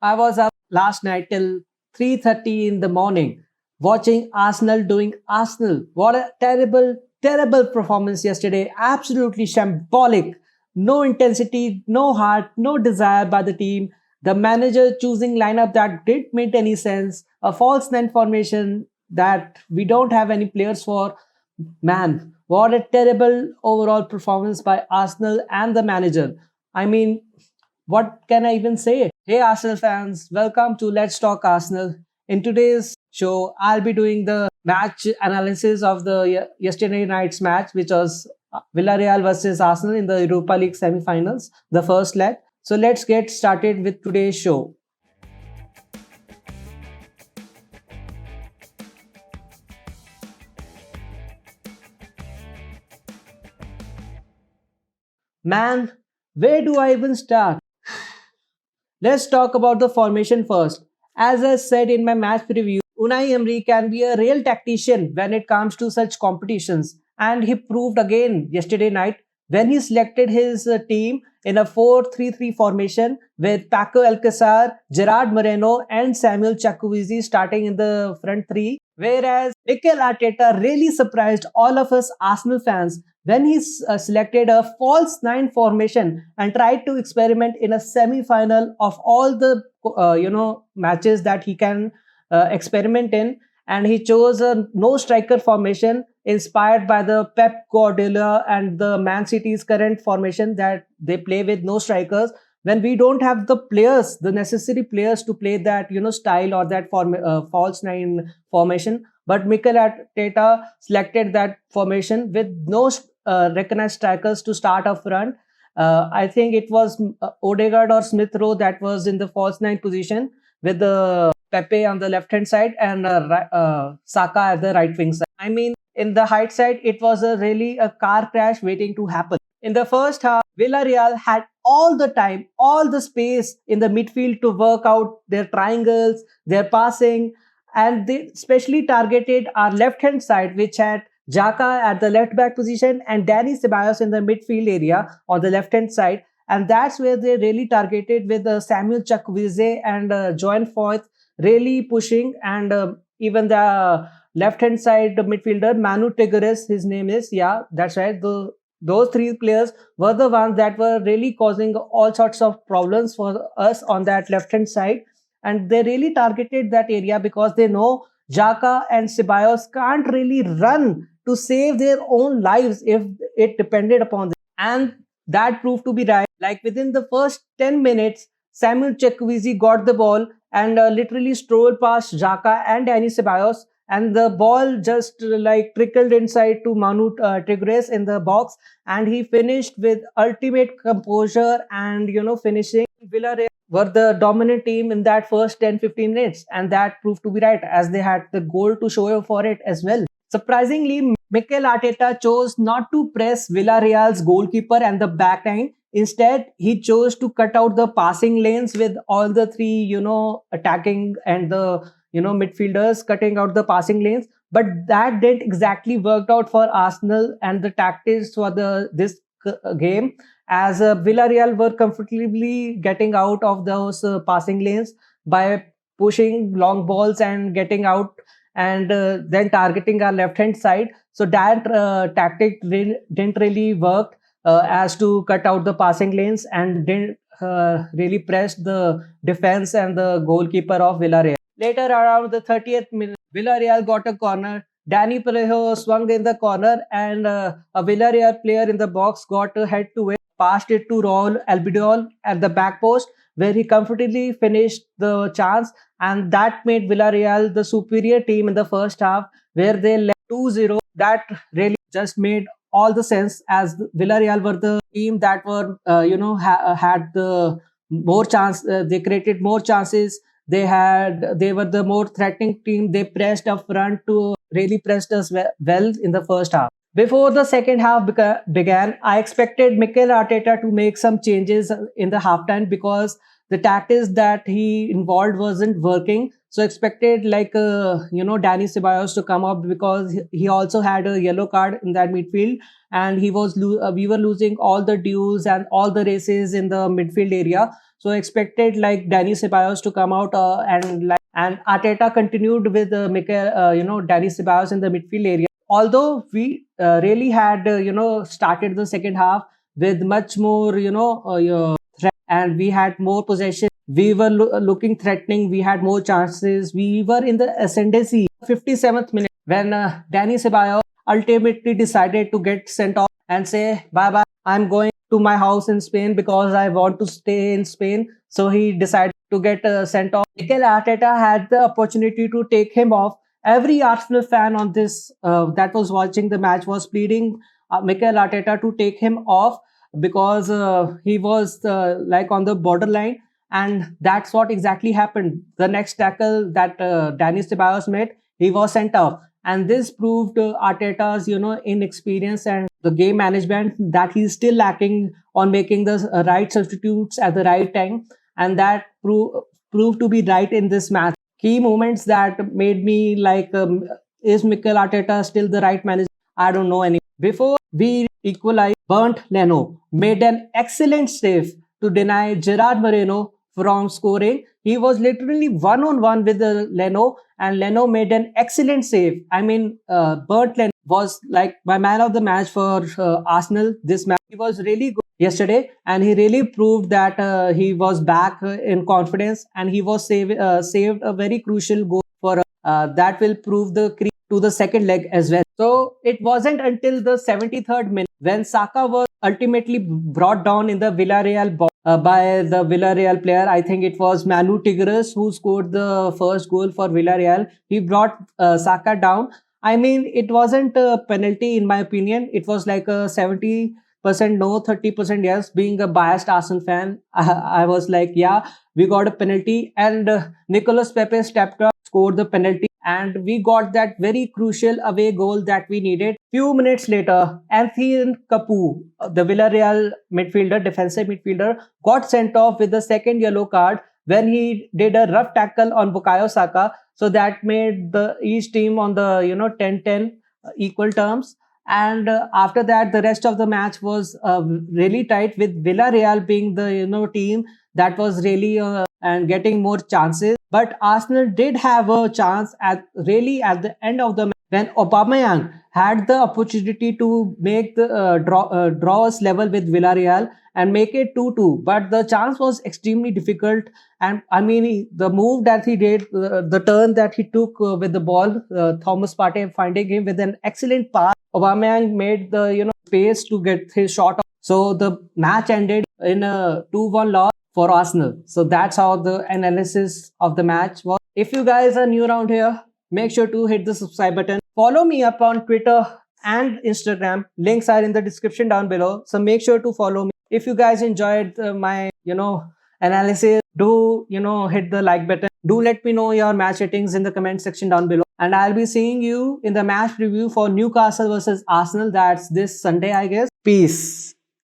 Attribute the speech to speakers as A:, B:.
A: I was up last night till 3:30 in the morning watching Arsenal doing Arsenal. What a terrible performance yesterday. Absolutely shambolic. No intensity, no heart, no desire by the team. The manager choosing lineup that didn't make any sense. A false nine formation that we don't have any players for. Man, what a terrible overall performance by Arsenal and the manager. I mean, what can I even say? Hey, Arsenal fans, welcome to Let's Talk Arsenal. In today's show, I'll be doing the match analysis of the yesterday night's match, which was Villarreal versus Arsenal in the Europa League semi-finals, the first leg. So let's get started with today's show. Man, where do I even start? Let's talk about the formation first. As I said in my match preview, Unai Emery can be a real tactician when it comes to such competitions, and he proved again yesterday night when he selected his team in a 4-3-3 formation with Paco Alcacer, Gerard Moreno, and Samuel Chukwueze starting in the front three. Whereas Mikel Arteta really surprised all of us Arsenal fans when he selected a false nine formation and tried to experiment in a semi-final of all the matches that he can experiment in, and he chose a no striker formation inspired by the Pep Guardiola and the Man City's current formation that they play with no strikers. When we don't have the players, the necessary players to play that style or that false nine formation, but Mikel Arteta selected that formation with no recognized strikers to start up front. I think it was Odegaard or Smith Rowe that was in the false nine position with the Pepe on the left hand side and Saka at the right wing side. I mean, in the height side, it was really a car crash waiting to happen. In the first half, Villarreal had all the time, all the space in the midfield to work out their triangles, their passing, and they especially targeted our left hand side, which had Jaka at the left back position and Danny Ceballos in the midfield area on the left hand side. And that's where they really targeted with Samuel Chukwueze and Joan Foyth really pushing, and even the left hand side midfielder Manu Tigres, his name is, yeah, that's right. Those three players were the ones that were really causing all sorts of problems for us on that left hand side, and they really targeted that area because they know Jaka and Ceballos can't really run to save their own lives if it depended upon them. And that proved to be right. Like within the first 10 minutes, Samuel Chukwueze got the ball and literally strolled past Jaka and Danny Ceballos, and the ball just like trickled inside to Manu Tigres in the box, and he finished with ultimate composure and finishing. Villarreal were the dominant team in that first 10-15 minutes, and that proved to be right as they had the goal to show for it as well. Surprisingly, Mikel Arteta chose not to press Villarreal's goalkeeper and the back line. Instead, he chose to cut out the passing lanes with all the three, attacking and the, midfielders cutting out the passing lanes. But that didn't exactly work out for Arsenal and the tactics for this game, as Villarreal were comfortably getting out of those passing lanes by pushing long balls and getting out, and then targeting our left hand side. So that tactic didn't really work as to cut out the passing lanes, and didn't really press the defense and the goalkeeper of Villarreal. Later, around the 30th minute, Villarreal got a corner. Danny Parejo swung in the corner, and a Villarreal player in the box got a head to it, passed it to Raul Albiol at the back post, where he comfortably finished the chance, and that made Villarreal the superior team in the first half, where they led 2-0. That really just made all the sense, as Villarreal were the team that were had the more chance. They created more chances. They were the more threatening team. They pressed up front to really pressed us well in the first half. Before the second half began, I expected Mikel Arteta to make some changes in the halftime because the tactics that he involved wasn't working. So expected like Danny Ceballos to come up because he also had a yellow card in that midfield, and we were losing all the duels and all the races in the midfield area. So expected like Danny Ceballos to come out and Arteta continued with Danny Ceballos in the midfield area. Although we really had started the second half with much more threat, and we had more possession. We were looking threatening. We had more chances. We were in the ascendancy. 57th minute when Danny Ceballos ultimately decided to get sent off and say bye bye. I'm going to my house in Spain because I want to stay in Spain. So he decided to get sent off. Mikel Arteta had the opportunity to take him off. Every Arsenal fan on this that was watching the match was pleading Mikel Arteta to take him off because he was like on the borderline, and that's what exactly happened. The next tackle that Danny Ceballos made, he was sent off, and this proved Arteta's inexperience and the game management, that he's still lacking on making the right substitutes at the right time, and that proved to be right in this match. Key moments that made me like, is Mikel Arteta still the right manager? I don't know any. Before we equalized, Bernd Leno made an excellent save to deny Gerard Moreno from scoring. He was literally one on one with Leno, and Leno made an excellent save. I mean, Bernd Leno was like my man of the match for Arsenal this match. He was really good yesterday, and he really proved that he was back in confidence, and he was saved a very crucial goal for that will prove the creep to the second leg as well. So it wasn't until the 73rd minute when Saka was ultimately brought down in the Villarreal box by the Villarreal player. I think it was Manu Tigres who scored the first goal for Villarreal. He brought Saka down. I mean, it wasn't a penalty in my opinion. It was like a 70% no, 30% yes. Being a biased Arsenal fan, I was like, yeah, we got a penalty, and Nicolas Pepe stepped up, scored the penalty, and we got that very crucial away goal that we needed. Few minutes later, Anthony Capu, the Villarreal midfielder, defensive midfielder, got sent off with the second yellow card when he did a rough tackle on Bukayo Saka. So that made the each team on the 10-10 equal terms. And after that, the rest of the match was really tight, with Villarreal being the team that was really and getting more chances. But Arsenal did have a chance at the end of the match when Aubameyang had the opportunity to make the draw us level with Villarreal and make it 2-2. But the chance was extremely difficult. And I mean, the move that he did, the turn that he took with the ball, Thomas Partey finding him with an excellent pass. Aubameyang made the space to get his shot off. So the match ended in a 2-1 loss for Arsenal. So that's how the analysis of the match was. If you guys are new around here, make sure to hit the subscribe button. Follow me up on Twitter and Instagram. Links are in the description down below. So make sure to follow me. If you guys enjoyed my analysis, do hit the like button. Do let me know your match ratings in the comment section down below. And I'll be seeing you in the match review for Newcastle versus Arsenal. That's this Sunday, I guess. Peace.